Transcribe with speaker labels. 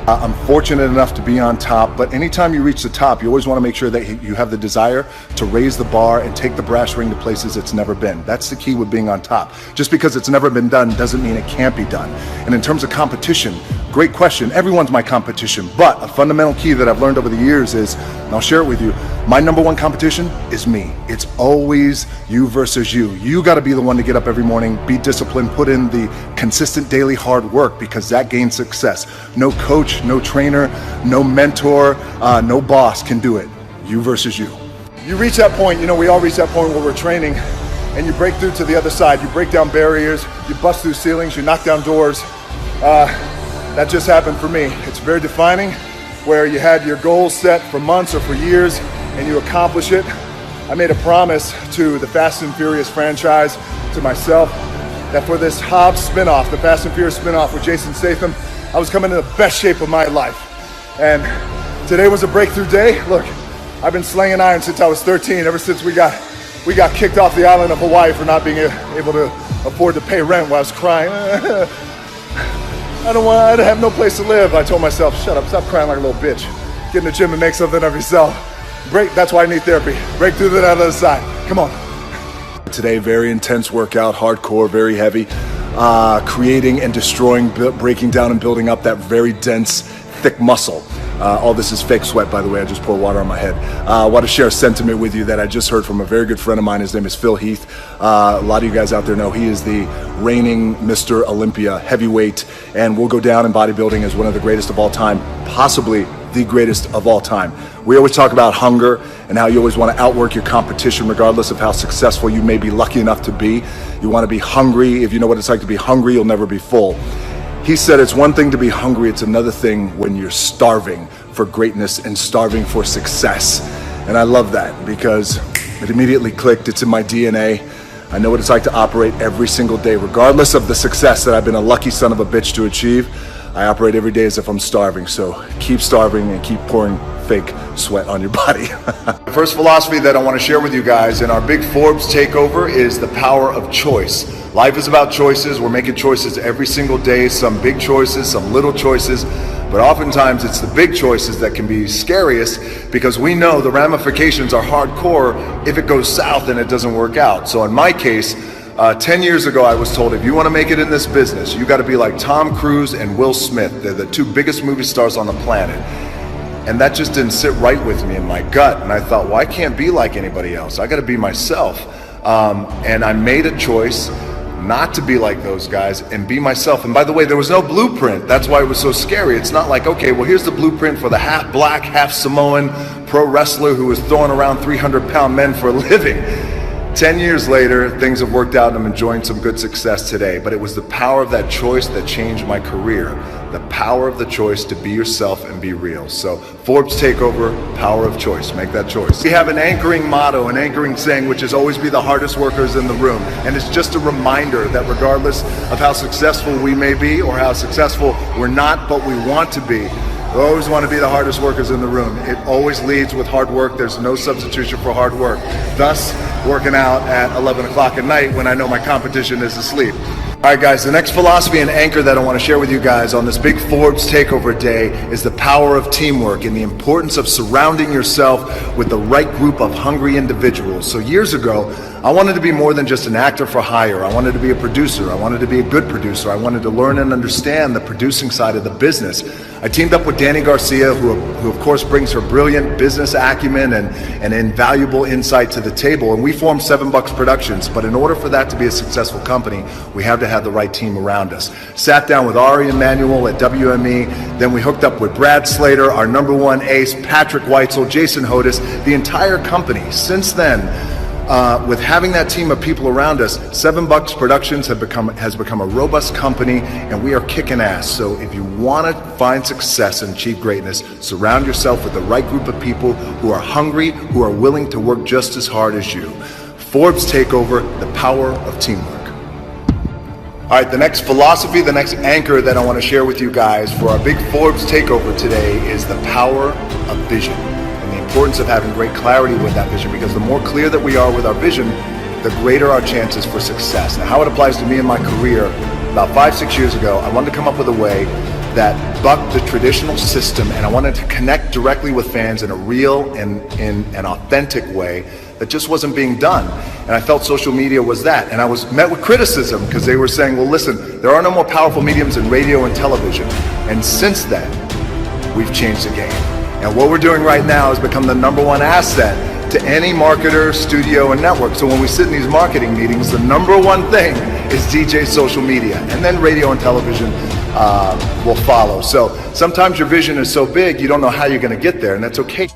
Speaker 1: I'm fortunate enough to be on top, but anytime you reach the top, you always want to make sure that you have the desire to raise the bar and take the brass ring to places it's never been. That's the key with being on top. Just because it's never been done doesn't mean it can't be done. And in terms of competition, great question. Everyone's my competition, but a fundamental key that I've learned over the years is, and I'll share it with you, my number one competition is me. It's always you versus you. You got to be the one to get up every morning, be disciplined, put in the consistent daily hard work, because that gains success. No coach, no trainer, no mentor, no boss can do it. You versus you. You reach that point, we all reach that point where we're training, and you break through to the other side. You break down barriers, you bust through ceilings, you knock down doors. That just happened for me. It's very defining, where you had your goals set for months or for years, and you accomplish it. I made a promise to the Fast and Furious franchise, to myself, that for this Hobbs spinoff, the Fast and Furious spinoff with Jason Statham, I was coming in the best shape of my life. And today was a breakthrough day. Look, I've been slinging iron since I was 13, ever since we got kicked off the island of Hawaii for not being able to afford to pay rent while I was crying. I have no place to live. I told myself, shut up, stop crying like a little bitch. Get in the gym and make something of yourself. That's why I need therapy. Break through to that other side. Come on. Today, very intense workout, hardcore, very heavy. Creating and destroying, breaking down and building up that very dense, thick muscle. All this is fake sweat, by the way. I just poured water on my head. I want to share a sentiment with you that I just heard from a very good friend of mine. His name is Phil Heath. A lot of you guys out there know he is the reigning Mr. Olympia heavyweight, and will go down in bodybuilding as one of the greatest of all time, possibly the greatest of all time. We always talk about hunger and how you always want to outwork your competition regardless of how successful you may be lucky enough to be. You want to be hungry. If you know what it's like to be hungry, you'll never be full. He said it's one thing to be hungry, it's another thing when you're starving for greatness and starving for success. And I love that because it immediately clicked. It's in my DNA. I know what it's like to operate every single day, regardless of the success that I've been a lucky son of a bitch to achieve. I operate every day as if I'm starving, so keep starving and keep pouring fake sweat on your body. The first philosophy that I want to share with you guys in our big Forbes takeover is the power of choice. Life is about choices. We're making choices every single day, some big choices, some little choices, but oftentimes it's the big choices that can be scariest because we know the ramifications are hardcore if it goes south and it doesn't work out. So in my case, 10 years ago, I was told, if you want to make it in this business, you got to be like Tom Cruise and Will Smith. They're the two biggest movie stars on the planet. And that just didn't sit right with me in my gut. And I thought, well, I can't be like anybody else. I got to be myself. And I made a choice not to be like those guys and be myself. And by the way, there was no blueprint. That's why it was so scary. It's not like, okay, well, here's the blueprint for the half black, half Samoan pro wrestler who was throwing around 300-pound men for a living. 10 years later, things have worked out and I'm enjoying some good success today. But it was the power of that choice that changed my career. The power of the choice to be yourself and be real. So Forbes Takeover, power of choice. Make that choice. We have an anchoring motto, an anchoring saying, which is always be the hardest workers in the room. And it's just a reminder that regardless of how successful we may be or how successful we're not, but we want to be, we always want to be the hardest workers in the room. It always leads with hard work. There's no substitution for hard work. Thus, working out at 11 o'clock at night when I know my competition is asleep. All right, guys, the next philosophy and anchor that I want to share with you guys on this big Forbes Takeover Day is the power of teamwork and the importance of surrounding yourself with the right group of hungry individuals. So years ago, I wanted to be more than just an actor for hire. I wanted to be a producer. I wanted to be a good producer. I wanted to learn and understand the producing side of the business. I teamed up with Danny Garcia, who of course brings her brilliant business acumen and invaluable insight to the table. And we formed $7 Productions. But in order for that to be a successful company, we have to have the right team around us. Sat down with Ari Emanuel at WME. Then we hooked up with Brad Slater, our #1 ace, Patrick Weitzel, Jason Hodis, the entire company. Since then, with having that team of people around us, $7 Productions has become a robust company, and we are kicking ass. So if you want to find success and achieve greatness, surround yourself with the right group of people who are hungry, who are willing to work just as hard as you. Forbes Takeover, the power of teamwork. All right, the next philosophy, the next anchor that I want to share with you guys for our big Forbes Takeover today is the power of vision. The importance of having great clarity with that vision, because the more clear that we are with our vision, the greater our chances for success. Now, how it applies to me in my career, about 5-6 years ago, I wanted to come up with a way that bucked the traditional system, and I wanted to connect directly with fans in a real and in an authentic way that just wasn't being done. And I felt social media was that. And I was met with criticism because they were saying, well, listen, there are no more powerful mediums than radio and television. And since then, we've changed the game. And what we're doing right now is become the #1 asset to any marketer, studio, and network. So when we sit in these marketing meetings, the #1 thing is DJ social media, and then radio and television will follow. So sometimes your vision is so big, you don't know how you're gonna get there, and that's okay.